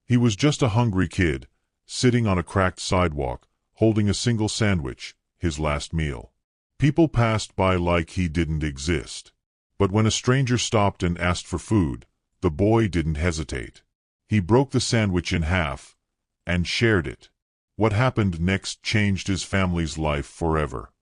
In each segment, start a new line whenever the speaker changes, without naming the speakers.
He was just a hungry kid, sitting on a cracked sidewalk, holding a single sandwich, his last meal. People passed by like he didn't exist. But when a stranger stopped and asked for food, the boy didn't hesitate. He broke the sandwich in half and shared it. What happened next changed his family's life forever.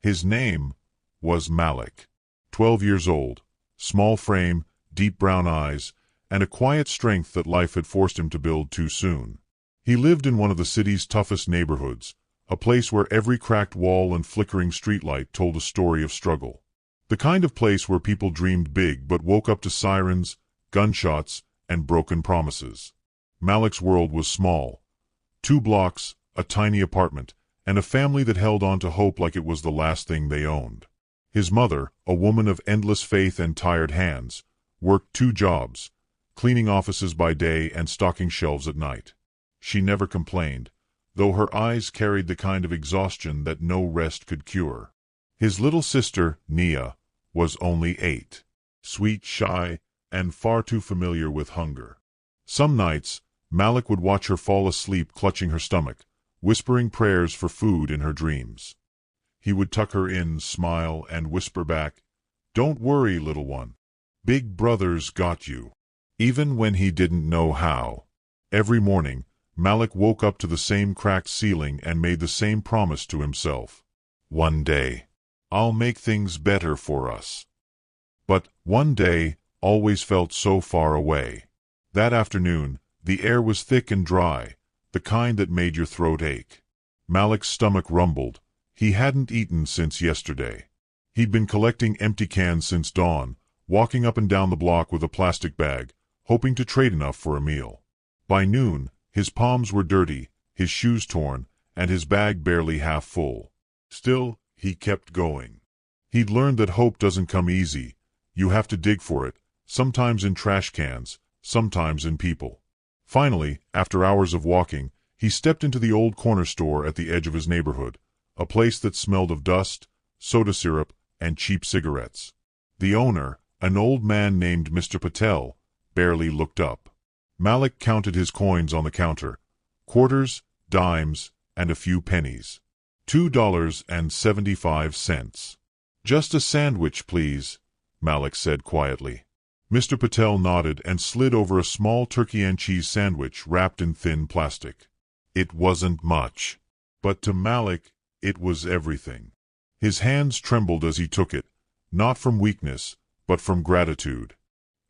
His name was Malik. 12 years old, small frame, deep brown eyes, and a quiet strength that life had forced him to build too soon. He lived in one of the city's toughest neighborhoods, a place where every cracked wall and flickering streetlight told a story of struggle. The kind of place where people dreamed big but woke up to sirens, gunshots, and broken promises. Malik's world was small. 2 blocks, a tiny apartment, and a family that held on to hope like it was the last thing they owned. His mother, a woman of endless faith and tired hands, worked 2 jobs, cleaning offices by day and stocking shelves at night. She never complained, though her eyes carried the kind of exhaustion that no rest could cure. His little sister, Nia, was only 8, sweet, shy, and far too familiar with hunger. Some nights, Malik would watch her fall asleep clutching her stomach, whispering prayers for food in her dreams. He would tuck her in, smile, and whisper back, "Don't worry, little one. Big brother's got you." Even when he didn't know how. Every morning, Malik woke up to the same cracked ceiling and made the same promise to himself. "One day, I'll make things better for us." But one day always felt so far away. That afternoon, the air was thick and dry, the kind that made your throat ache. Malik's stomach rumbled. He hadn't eaten since yesterday. He'd been collecting empty cans since dawn, walking up and down the block with a plastic bag, hoping to trade enough for a meal. By noon, his palms were dirty, his shoes torn, and his bag barely half full. Still, he kept going. He'd learned that hope doesn't come easy. You have to dig for it, sometimes in trash cans, sometimes in people. Finally, after hours of walking, he stepped into the old corner store at the edge of his neighborhood, a place that smelled of dust, soda syrup, and cheap cigarettes. The owner, an old man named Mr. Patel, barely looked up. Malik counted his coins on the counter, quarters, dimes, and a few pennies. $2.75. "Just a sandwich, please," Malik said quietly. Mr. Patel nodded and slid over a small turkey and cheese sandwich wrapped in thin plastic. It wasn't much, but to Malik, it was everything. His hands trembled as he took it, not from weakness, but from gratitude.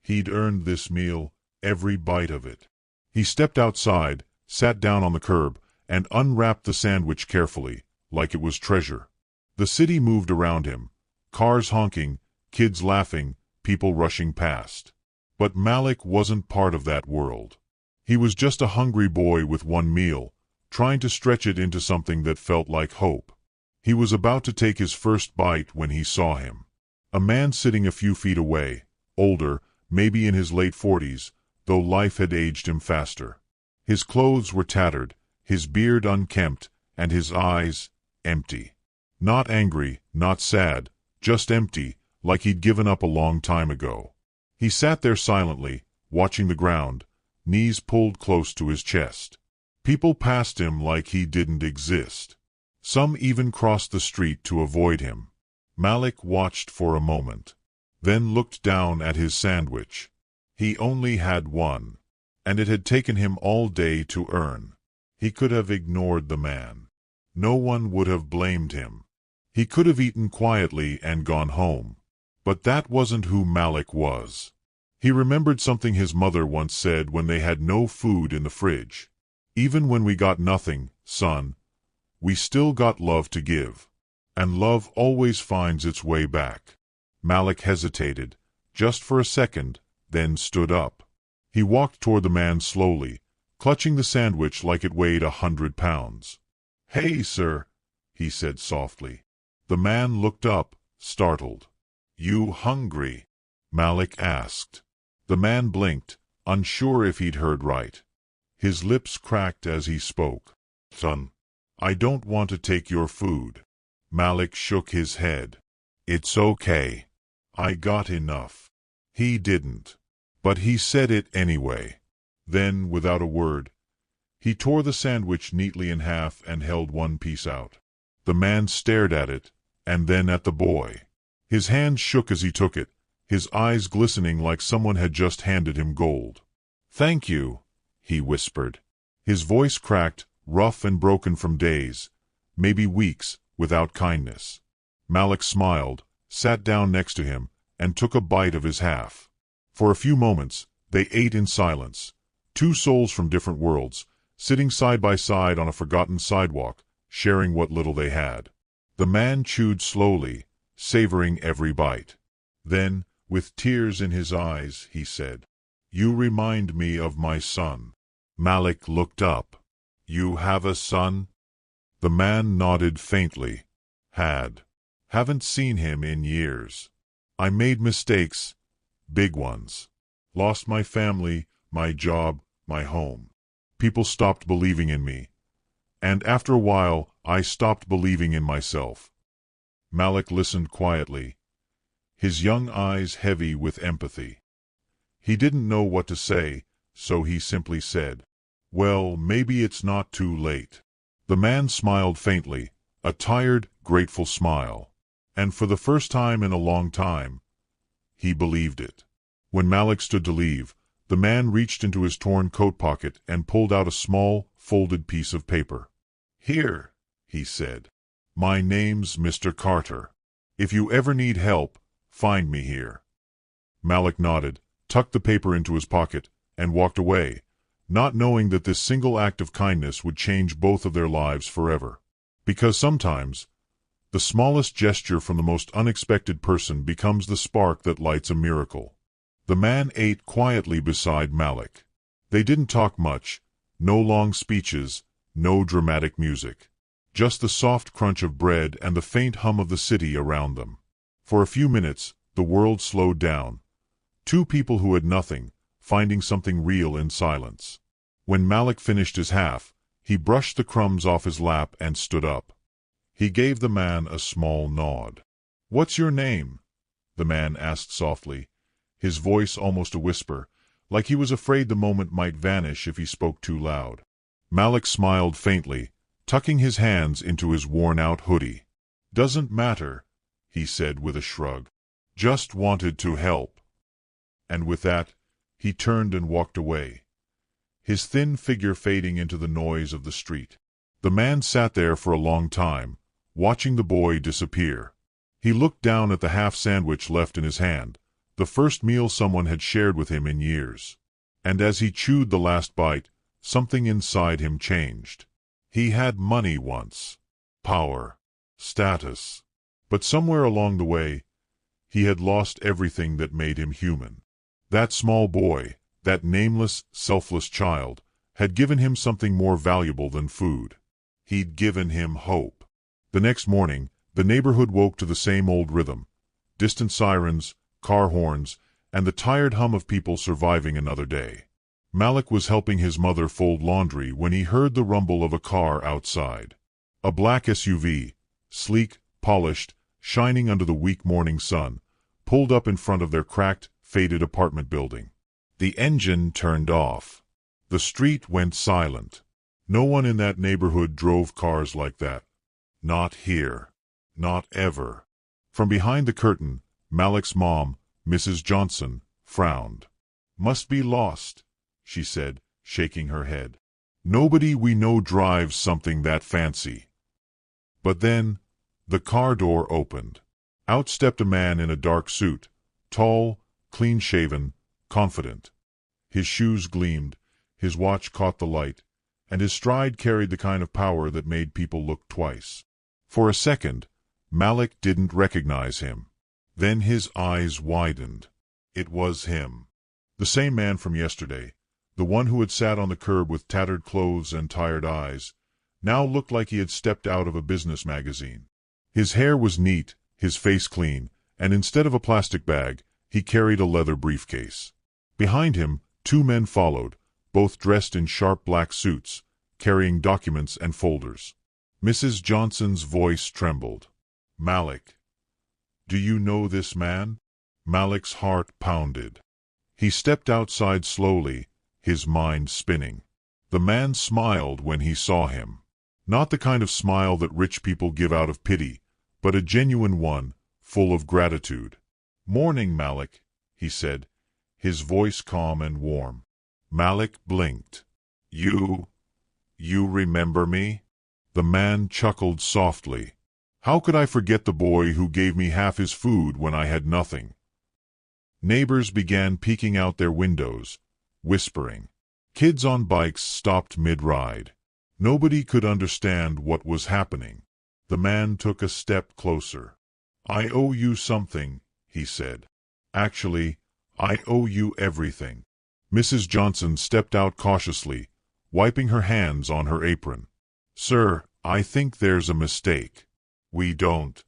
He'd earned this meal, every bite of it. He stepped outside, sat down on the curb, and unwrapped the sandwich carefully, like it was treasure. The city moved around him, cars honking, kids laughing, people rushing past. But Malik wasn't part of that world. He was just a hungry boy with one meal, trying to stretch it into something that felt like hope. He was about to take his first bite when he saw him. A man sitting a few feet away, older, maybe in his late 40s, though life had aged him faster. His clothes were tattered, his beard unkempt, and his eyes empty. Not angry, not sad, just empty, like he'd given up a long time ago. He sat there silently, watching the ground, knees pulled close to his chest. People passed him like he didn't exist. Some even crossed the street to avoid him. Malik watched for a moment, then looked down at his sandwich. He only had one, and it had taken him all day to earn. He could have ignored the man. No one would have blamed him. He could have eaten quietly and gone home. But that wasn't who Malik was. He remembered something his mother once said when they had no food in the fridge. "Even when we got nothing, son, we still got love to give. And love always finds its way back." Malik hesitated, just for a second, then stood up. He walked toward the man slowly, clutching the sandwich like it weighed 100 pounds. "Hey, sir," he said softly. The man looked up, startled. "You hungry?" Malik asked. The man blinked, unsure if he'd heard right. His lips cracked as he spoke. "Son, I don't want to take your food." Malik shook his head. "It's okay. I got enough." He didn't. But he said it anyway. Then, without a word, he tore the sandwich neatly in half and held one piece out. The man stared at it, and then at the boy. His hand shook as he took it, his eyes glistening like someone had just handed him gold. "Thank you," he whispered. His voice cracked, rough and broken from days, maybe weeks, without kindness. Malik smiled, sat down next to him, and took a bite of his half. For a few moments, they ate in silence, two souls from different worlds, sitting side by side on a forgotten sidewalk, sharing what little they had. The man chewed slowly, savoring every bite. Then, with tears in his eyes, he said, "You remind me of my son." Malik looked up. "You have a son?" The man nodded faintly. Haven't seen him in years. I made mistakes, big ones. Lost my family, my job, my home. People stopped believing in me. And after a while, I stopped believing in myself." Malik listened quietly, his young eyes heavy with empathy. He didn't know what to say, so he simply said, "Well, maybe it's not too late." The man smiled faintly, a tired, grateful smile. And for the first time in a long time, he believed it. When Malik stood to leave, the man reached into his torn coat pocket and pulled out a small, folded piece of paper. "Here," he said. "My name's Mr. Carter. If you ever need help, find me here." Malik nodded, tucked the paper into his pocket, and walked away, not knowing that this single act of kindness would change both of their lives forever. Because sometimes, the smallest gesture from the most unexpected person becomes the spark that lights a miracle. The man ate quietly beside Malik. They didn't talk much, no long speeches, no dramatic music. Just the soft crunch of bread and the faint hum of the city around them. For a few minutes, the world slowed down. Two people who had nothing, finding something real in silence. When Malik finished his half, he brushed the crumbs off his lap and stood up. He gave the man a small nod. "What's your name?" the man asked softly, his voice almost a whisper, like he was afraid the moment might vanish if he spoke too loud. Malik smiled faintly, tucking his hands into his worn-out hoodie. "Doesn't matter," he said with a shrug. "Just wanted to help." And with that, he turned and walked away, his thin figure fading into the noise of the street. The man sat there for a long time, watching the boy disappear. He looked down at the half sandwich left in his hand, the first meal someone had shared with him in years. And as he chewed the last bite, something inside him changed. He had money once, power, status. But somewhere along the way, he had lost everything that made him human. That small boy, that nameless, selfless child, had given him something more valuable than food. He'd given him hope. The next morning, the neighborhood woke to the same old rhythm. Distant sirens, car horns, and the tired hum of people surviving another day. Malik was helping his mother fold laundry when he heard the rumble of a car outside. A black SUV, sleek, polished, shining under the weak morning sun, pulled up in front of their cracked, faded apartment building. The engine turned off. The street went silent. No one in that neighborhood drove cars like that. Not here. Not ever. From behind the curtain, Malik's mom, Mrs. Johnson, frowned. "Must be lost," she said, shaking her head. "Nobody we know drives something that fancy." But then, the car door opened. Out stepped a man in a dark suit, tall, clean-shaven, confident. His shoes gleamed, his watch caught the light, and his stride carried the kind of power that made people look twice. For a second, Malik didn't recognize him. Then his eyes widened. It was him. The same man from yesterday, the one who had sat on the curb with tattered clothes and tired eyes, now looked like he had stepped out of a business magazine. His hair was neat, his face clean, and instead of a plastic bag, he carried a leather briefcase. Behind him, two men followed, both dressed in sharp black suits, carrying documents and folders. Mrs. Johnson's voice trembled. "Malik, do you know this man?" Malik's heart pounded. He stepped outside slowly, his mind spinning. The man smiled when he saw him. Not the kind of smile that rich people give out of pity, but a genuine one, full of gratitude. "Morning, Malik," he said, his voice calm and warm. Malik blinked. You remember me?" The man chuckled softly. "How could I forget the boy who gave me half his food when I had nothing?" Neighbors began peeking out their windows, whispering. Kids on bikes stopped mid-ride. Nobody could understand what was happening. The man took a step closer. "I owe you something," he said. "Actually, I owe you everything." Mrs. Johnson stepped out cautiously, wiping her hands on her apron. "Sir, I think there's a mistake. We don't."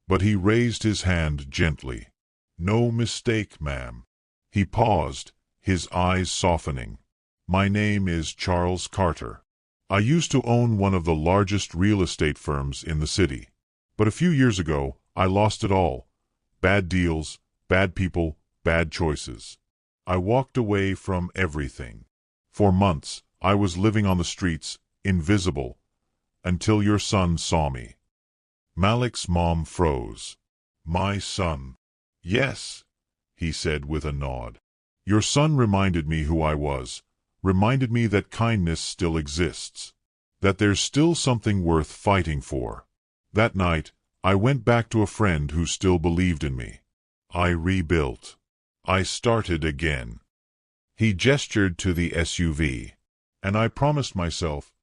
But he raised his hand gently. "No mistake, ma'am." He paused, his eyes softening. "My name is Charles Carter. I used to own one of the largest real estate firms in the city. But a few years ago, I lost it all. Bad deals, bad people, bad choices. I walked away from everything. For months, I was living on the streets, invisible, until your son saw me." Malik's mom froze. "My son?" "Yes," he said with a nod. "Your son reminded me who I was, reminded me that kindness still exists, that there's still something worth fighting for. That night, I went back to a friend who still believed in me. I rebuilt. I started again." He gestured to the SUV. "And I promised myself,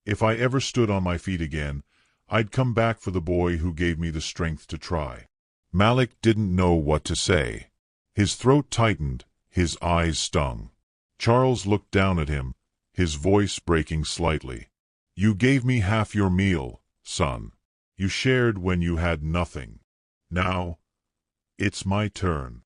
if I ever stood on my feet again, I'd come back for the boy who gave me the strength to try." Malik didn't know what to say. His throat tightened, his eyes stung. Charles looked down at him, his voice breaking slightly. "You gave me half your meal, son. You shared when you had nothing. Now, it's my turn."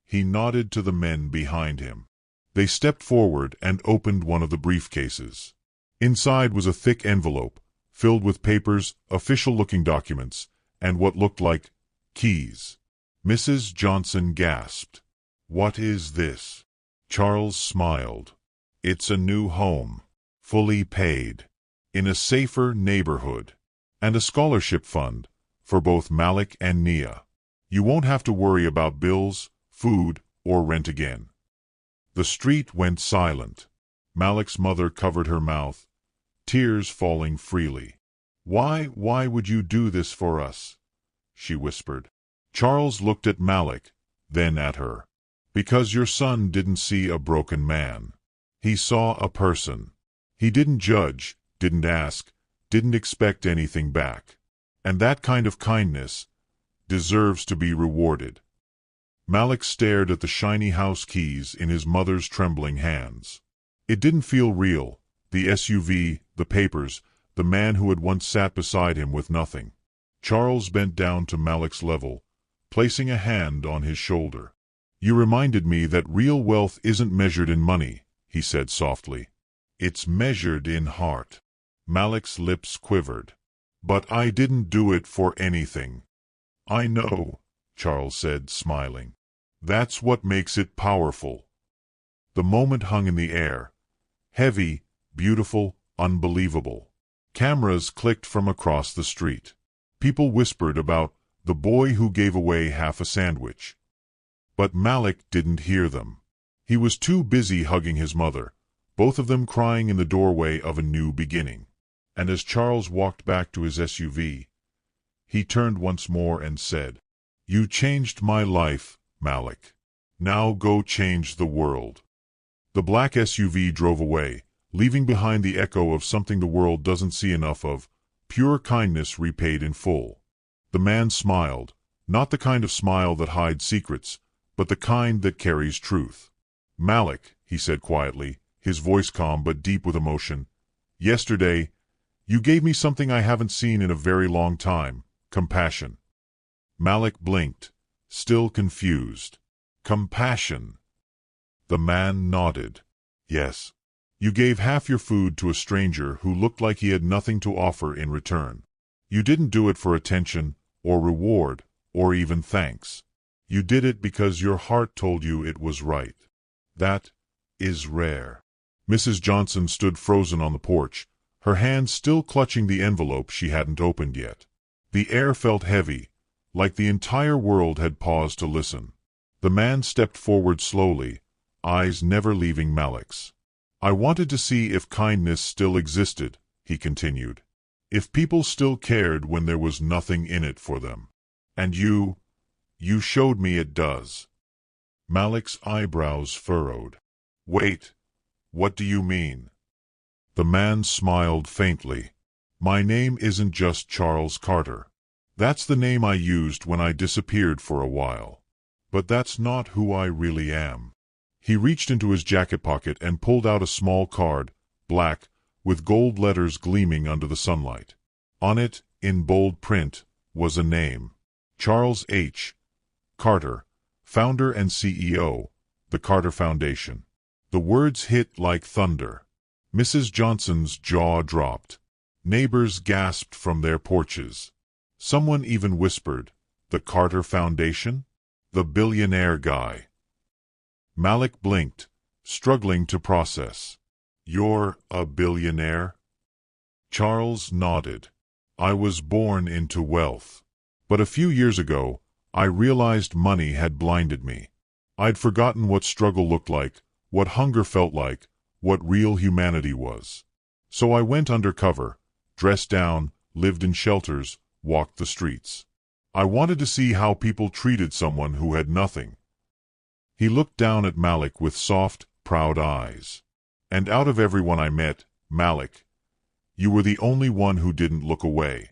He nodded to the men behind him. They stepped forward and opened one of the briefcases. Inside was a thick envelope, filled with papers, official-looking documents, and what looked like keys. Mrs. Johnson gasped. "What is this?" Charles smiled. "It's a new home, fully paid, in a safer neighborhood, and a scholarship fund for both Malik and Nia. You won't have to worry about bills, food, or rent again." The street went silent. Malik's mother covered her mouth, tears falling freely. Why would you do this for us?" she whispered. Charles looked at Malik, then at her. "Because your son didn't see a broken man. He saw a person. He didn't judge, didn't ask, didn't expect anything back. And that kind of kindness deserves to be rewarded." Malik stared at the shiny house keys in his mother's trembling hands. It didn't feel real, the SUV, the papers, the man who had once sat beside him with nothing. Charles bent down to Malik's level, placing a hand on his shoulder. "You reminded me that real wealth isn't measured in money," he said softly. "It's measured in heart." Malik's lips quivered. "But I didn't do it for anything." "I know," Charles said, smiling. "That's what makes it powerful." The moment hung in the air. Heavy, beautiful, unbelievable. Cameras clicked from across the street. People whispered about the boy who gave away half a sandwich. But Malik didn't hear them. He was too busy hugging his mother, both of them crying in the doorway of a new beginning. And as Charles walked back to his SUV, he turned once more and said, "You changed my life, Malik. Now go change the world." The black SUV drove away, leaving behind the echo of something the world doesn't see enough of, pure kindness repaid in full. The man smiled, not the kind of smile that hides secrets, but the kind that carries truth. "Malik," he said quietly, his voice calm but deep with emotion, "yesterday, you gave me something I haven't seen in a very long time, compassion." Malik blinked, still confused. "Compassion?" The man nodded. "Yes. You gave half your food to a stranger who looked like he had nothing to offer in return. You didn't do it for attention, or reward, or even thanks. You did it because your heart told you it was right. That is rare. Mrs. Johnson stood frozen on the porch, her hands still clutching the envelope she hadn't opened yet. The air felt heavy, like the entire world had paused to listen. The man stepped forward slowly, eyes never leaving Malik's. "I wanted to see if kindness still existed," he continued. "If people still cared when there was nothing in it for them. And you showed me it does." Malik's eyebrows furrowed. "Wait, what do you mean?" The man smiled faintly. "My name isn't just Charles Carter. That's the name I used when I disappeared for a while. But that's not who I really am." He reached into his jacket pocket and pulled out a small card, black, with gold letters gleaming under the sunlight. On it, in bold print, was a name. Charles H. Carter, founder and CEO, the Carter Foundation. The words hit like thunder. Mrs. Johnson's jaw dropped. Neighbors gasped from their porches. Someone even whispered, "The Carter Foundation? The billionaire guy." Malik blinked, struggling to process. "You're a billionaire?" Charles nodded. "I was born into wealth. But a few years ago, I realized money had blinded me. I'd forgotten what struggle looked like, what hunger felt like, what real humanity was. So I went undercover, dressed down, lived in shelters, walked the streets. I wanted to see how people treated someone who had nothing." He looked down at Malik with soft, proud eyes. "And out of everyone I met, Malik, you were the only one who didn't look away."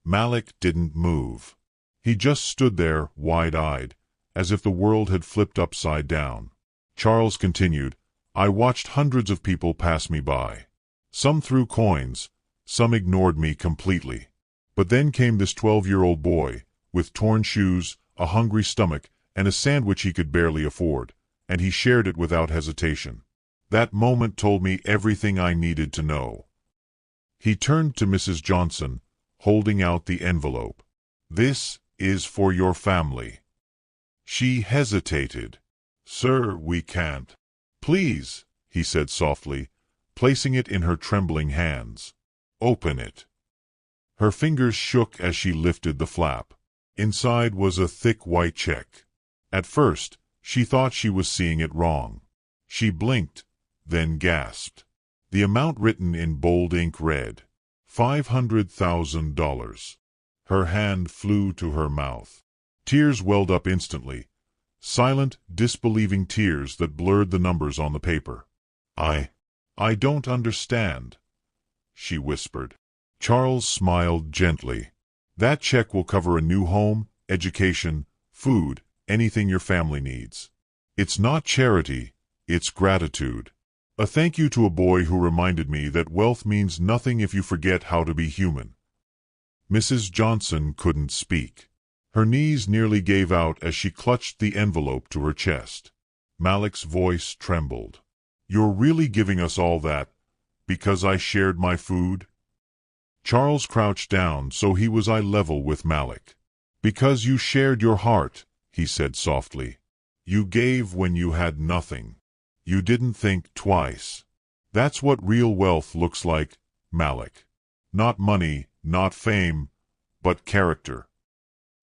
Malik didn't move. He just stood there, wide-eyed, as if the world had flipped upside down. Charles continued, "I watched hundreds of people pass me by. Some threw coins, some ignored me completely. But then came this 12-year-old boy, with torn shoes, a hungry stomach, and a sandwich he could barely afford, and he shared it without hesitation. That moment told me everything I needed to know." He turned to Mrs. Johnson, holding out the envelope. "This is for your family." She hesitated. "Sir, we can't." "Please," he said softly, placing it in her trembling hands. "Open it." Her fingers shook as she lifted the flap. Inside was a thick white check. At first, she thought she was seeing it wrong. She blinked, then gasped. The amount written in bold ink read, $500,000. Her hand flew to her mouth. Tears welled up instantly, silent, disbelieving tears that blurred the numbers on the paper. I don't understand," she whispered. Charles smiled gently. "That check will cover a new home, education, food, anything your family needs. It's not charity, it's gratitude. A thank you to a boy who reminded me that wealth means nothing if you forget how to be human." Mrs. Johnson couldn't speak. Her knees nearly gave out as she clutched the envelope to her chest. Malik's voice trembled. "You're really giving us all that, because I shared my food?" Charles crouched down so he was eye level with Malik. "Because you shared your heart," he said softly. "You gave when you had nothing. You didn't think twice. That's what real wealth looks like, Malik. Not money, not fame, but character."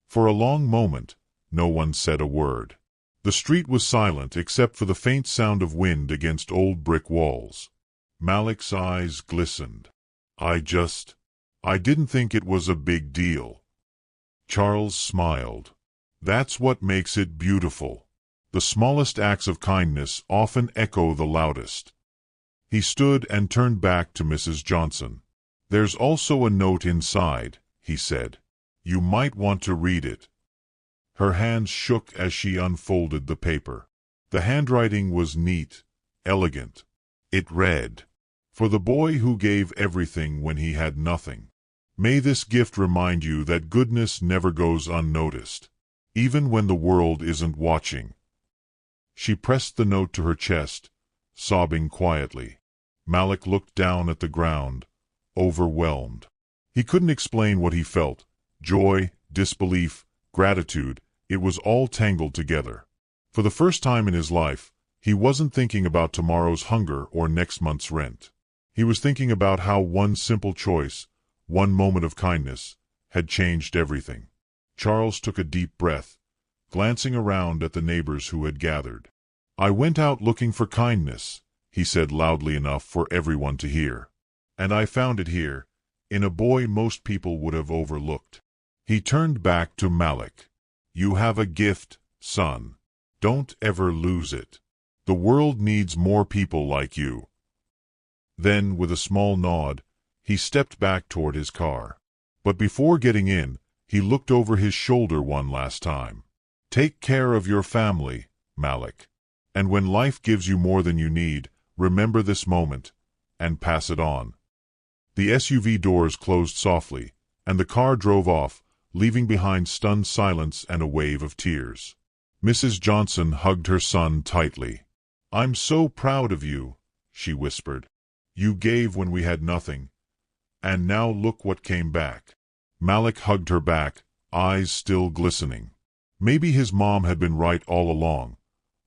For a long moment, no one said a word. The street was silent except for the faint sound of wind against old brick walls. Malik's eyes glistened. I didn't think it was a big deal." Charles smiled. "That's what makes it beautiful. The smallest acts of kindness often echo the loudest." He stood and turned back to Mrs. Johnson. "There's also a note inside," he said. "You might want to read it." Her hands shook as she unfolded the paper. The handwriting was neat, elegant. It read, "For the boy who gave everything when he had nothing. May this gift remind you that goodness never goes unnoticed, even when the world isn't watching." She pressed the note to her chest, sobbing quietly. Malik looked down at the ground, overwhelmed. He couldn't explain what he felt. Joy, disbelief, gratitude, it was all tangled together. For the first time in his life, He wasn't thinking about tomorrow's hunger or next month's rent. He was thinking about how one simple choice, one moment of kindness, had changed everything. Charles took a deep breath, glancing around at the neighbors who had gathered. "I went out looking for kindness," he said loudly enough for everyone to hear. "And I found it here, in a boy most people would have overlooked." He turned back to Malik. "You have a gift, son. Don't ever lose it. The world needs more people like you." Then, with a small nod, he stepped back toward his car. But before getting in, he looked over his shoulder one last time. "Take care of your family, Malik. And when life gives you more than you need, remember this moment, and pass it on." The SUV doors closed softly, and the car drove off, leaving behind stunned silence and a wave of tears. Mrs. Johnson hugged her son tightly. "I'm so proud of you," she whispered. "You gave when we had nothing, and now look what came back." Malik hugged her back, eyes still glistening. Maybe his mom had been right all along.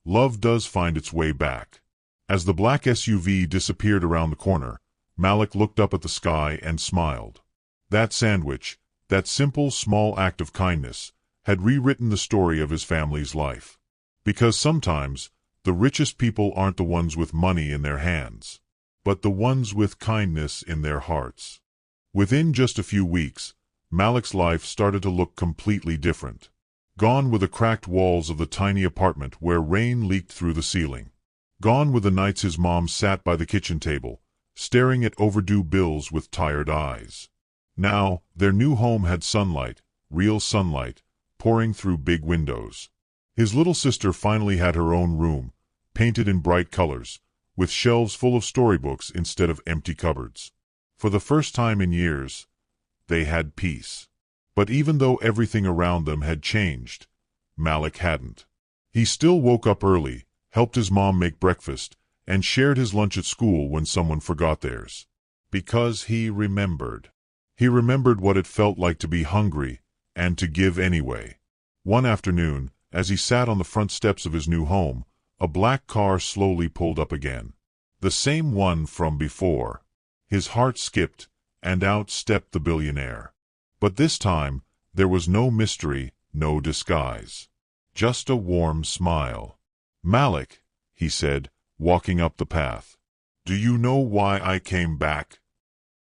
Love does find its way back. As the black SUV disappeared around the corner, Malik looked up at the sky and smiled. That sandwich, that simple small act of kindness, had rewritten the story of his family's life. Because sometimes, the richest people aren't the ones with money in their hands, but the ones with kindness in their hearts. Within just a few weeks, Malik's life started to look completely different. Gone were the cracked walls of the tiny apartment where rain leaked through the ceiling. Gone were the nights his mom sat by the kitchen table, staring at overdue bills with tired eyes. Now, their new home had sunlight, real sunlight, pouring through big windows. His little sister finally had her own room, painted in bright colors, with shelves full of storybooks instead of empty cupboards. For the first time in years, they had peace. But even though everything around them had changed, Malik hadn't. He still woke up early, helped his mom make breakfast, and shared his lunch at school when someone forgot theirs. Because he remembered. He remembered what it felt like to be hungry, and to give anyway. One afternoon, as he sat on the front steps of his new home, a black car slowly pulled up again. The same one from before. His heart skipped, and out stepped the billionaire. But this time, there was no mystery, no disguise. Just a warm smile. "Malik," he said, walking up the path. "Do you know why I came back?"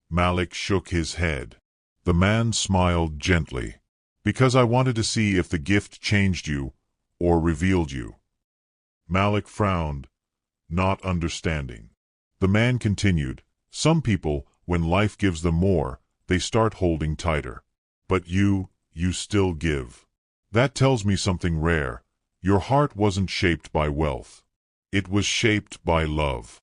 Malik shook his head. The man smiled gently. "Because I wanted to see if the gift changed you, or revealed you." Malik frowned, not understanding. The man continued, "Some people, when life gives them more, they start holding tighter. But you still give. That tells me something rare. Your heart wasn't shaped by wealth. It was shaped by love."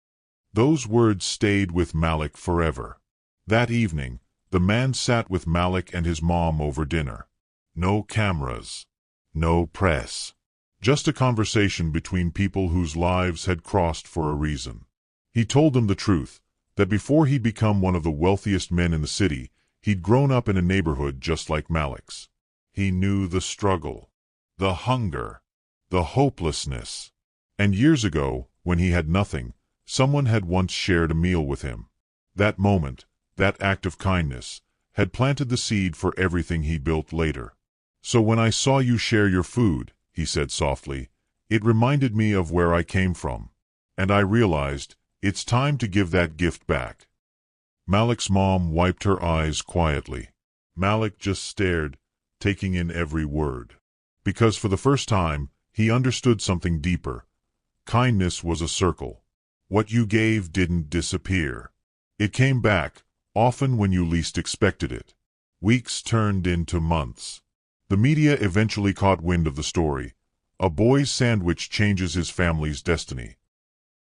Those words stayed with Malik forever. That evening, the man sat with Malik and his mom over dinner. No cameras. No press. Just a conversation between people whose lives had crossed for a reason. He told them the truth, that before he'd become one of the wealthiest men in the city, he'd grown up in a neighborhood just like Malik's. He knew the struggle, the hunger, the hopelessness. And years ago, when he had nothing, someone had once shared a meal with him. That moment, that act of kindness, had planted the seed for everything he built later. "So when I saw you share your food," he said softly, "it reminded me of where I came from. And I realized, it's time to give that gift back." Malik's mom wiped her eyes quietly. Malik just stared, taking in every word. Because for the first time, he understood something deeper. Kindness was a circle. What you gave didn't disappear. It came back, often when you least expected it. Weeks turned into months. The media eventually caught wind of the story. A boy's sandwich changes his family's destiny.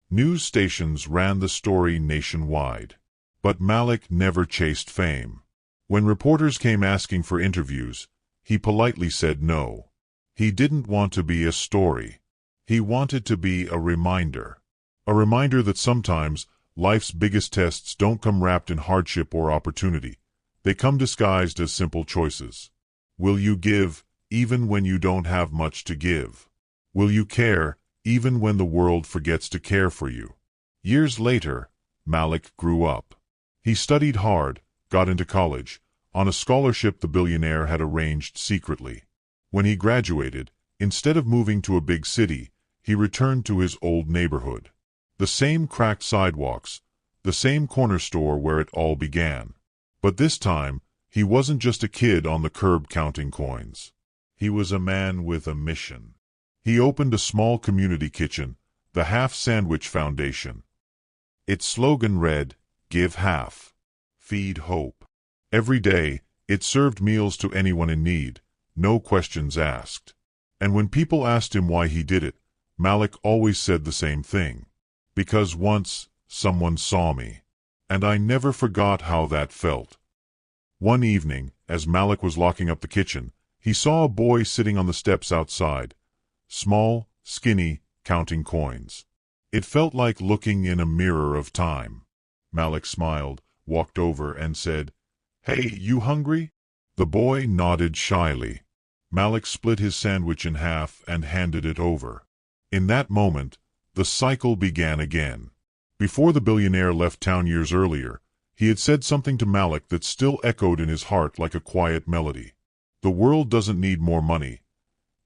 News stations ran the story nationwide. But Malik never chased fame. When reporters came asking for interviews, he politely said no. He didn't want to be a story. He wanted to be a reminder. A reminder that sometimes life's biggest tests don't come wrapped in hardship or opportunity. They come disguised as simple choices. Will you give, even when you don't have much to give? Will you care, even when the world forgets to care for you. Years later, Malik grew up. He studied hard, got into college, on a scholarship the billionaire had arranged secretly. When he graduated, instead of moving to a big city, he returned to his old neighborhood. The same cracked sidewalks, the same corner store where it all began. But this time, he wasn't just a kid on the curb counting coins. He was a man with a mission. He opened a small community kitchen, the Half Sandwich Foundation. Its slogan read, "Give half. Feed hope." Every day, it served meals to anyone in need, no questions asked. And when people asked him why he did it, Malik always said the same thing. Because once, someone saw me. And I never forgot how that felt. One evening, as Malik was locking up the kitchen, he saw a boy sitting on the steps outside. Small, skinny, counting coins. It felt like looking in a mirror of time. Malik smiled, walked over, and said, "Hey, you hungry?" The boy nodded shyly. Malik split his sandwich in half and handed it over. In that moment, the cycle began again. Before the billionaire left town years earlier, he had said something to Malik that still echoed in his heart like a quiet melody. The world doesn't need more money.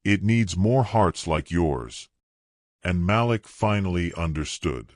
It needs more hearts like yours. And Malik finally understood.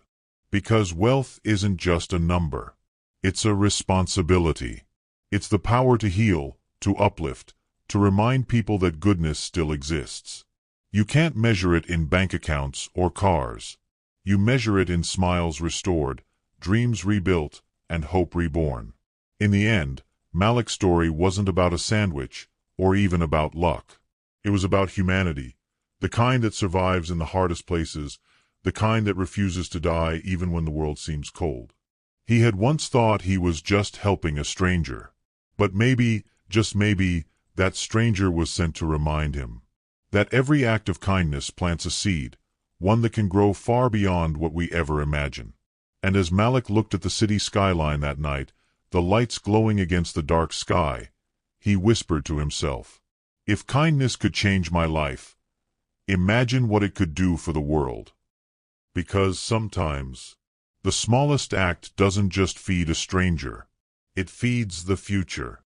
Because wealth isn't just a number. It's a responsibility. It's the power to heal, to uplift, to remind people that goodness still exists. You can't measure it in bank accounts or cars. You measure it in smiles restored, dreams rebuilt, and hope reborn. In the end, Malik's story wasn't about a sandwich, or even about luck. It was about humanity, the kind that survives in the hardest places, the kind that refuses to die even when the world seems cold. He had once thought he was just helping a stranger. But maybe, just maybe, that stranger was sent to remind him that every act of kindness plants a seed, one that can grow far beyond what we ever imagine. And as Malik looked at the city skyline that night, the lights glowing against the dark sky, he whispered to himself, "If kindness could change my life, imagine what it could do for the world." Because sometimes, the smallest act doesn't just feed a stranger, it feeds the future.